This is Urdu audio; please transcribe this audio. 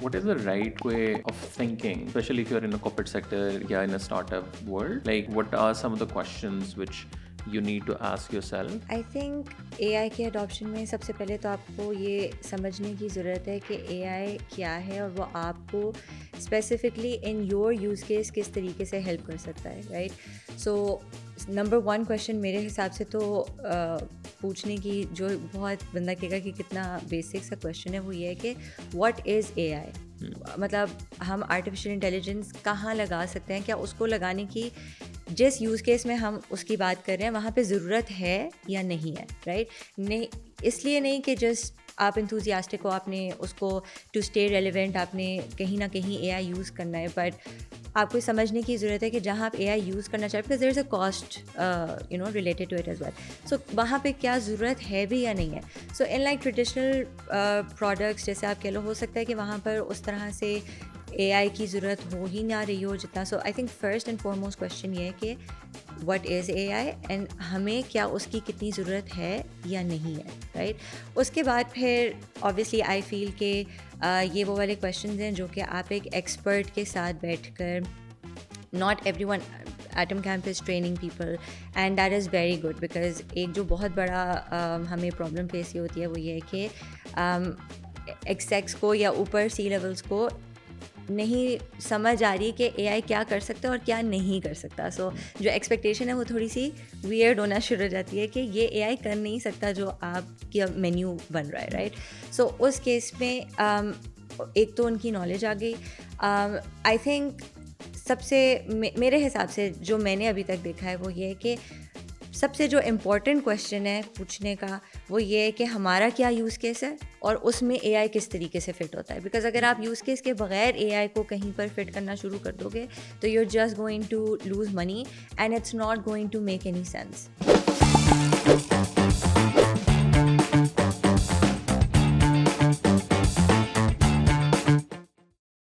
what is the right way of thinking, especially if you're in a corporate sector or in a startup world? Like, what are some of the questions which you need to ask yourself? I think AI کے adoption میں سب سے پہلے تو آپ کو یہ سمجھنے کی ضرورت ہے کہ AI کیا ہے اور وہ آپ کو specifically in your use case کس طریقے سے ہیلپ کر سکتا ہے, رائٹ. سو نمبر 1 کویشچن میرے حساب سے تو پوچھنے کی جو بہت بندہ کہے گا کہ کتنا بیسک سا کویشچن ہے, وہ یہ ہے کہ واٹ از AI. مطلب ہم آرٹیفیشیل انٹیلیجنس کہاں لگا سکتے ہیں, کیا اس کو لگانے کی جس یوز کیس میں ہم اس کی بات کر رہے ہیں وہاں پہ ضرورت ہے یا نہیں ہے, رائٹ. نہیں, اس لیے نہیں کہ جسٹ آپ انتھوزیاسٹک ہو, آپ نے اس کو ٹو اسٹے ریلیونٹ آپ نے کہیں نہ کہیں AI یوز کرنا ہے, بٹ آپ کو سمجھنے کی ضرورت ہے کہ جہاں آپ AI یوز کرنا چاہتے ہیں, because there is a cost related to it as well. So وہاں پہ کیا ضرورت ہے بھی یا نہیں ہے. So in like traditional products جیسے آپ کہہ لو, ہو سکتا ہے کہ وہاں پر اس طرح سے AI کی ضرورت ہو ہی نہ رہی ہو جتنا. So I think first and foremost question یہ ہے کہ واٹ از AI اینڈ ہمیں کیا اس کی کتنی ضرورت ہے یا نہیں ہے, رائٹ. اس کے بعد پھر آبویسلی آئی فیل کہ یہ وہ والے کویشچنز ہیں جو کہ آپ ایک ایکسپرٹ کے ساتھ بیٹھ کر, not every one item camp is training people and that is very good, because ایک جو بہت بڑا ہمیں پرابلم فیس یہ ہوتی ہے وہ یہ ہے کہ ایکسیکس کو یا اوپر سی لیولس کو نہیں سمجھ آ رہی کہ AI کیا کر سکتا ہے اور کیا نہیں کر سکتا. سو جو ایکسپیکٹیشن ہے وہ تھوڑی سی ویئرڈ ہونا شروع ہو جاتی ہے کہ یہ AI کر نہیں سکتا جو آپ کا مینیو بن رہا ہے, رائٹ. سو اس کیس میں ایک تو ان کی نالج آ گئی. آئی تھنک سب سے میرے حساب سے جو میں نے ابھی تک دیکھا ہے وہ یہ ہے کہ سب سے جو امپورٹنٹ کویشچن ہے پوچھنے کا وہ یہ ہے کہ ہمارا کیا یوز کیس ہے اور اس میں AI کس طریقے سے فٹ ہوتا ہے. بیکاز اگر آپ یوز کیس کے بغیر AI کو کہیں پر فٹ کرنا شروع کر دو گے تو you are just going to lose money and it's not going to make any sense.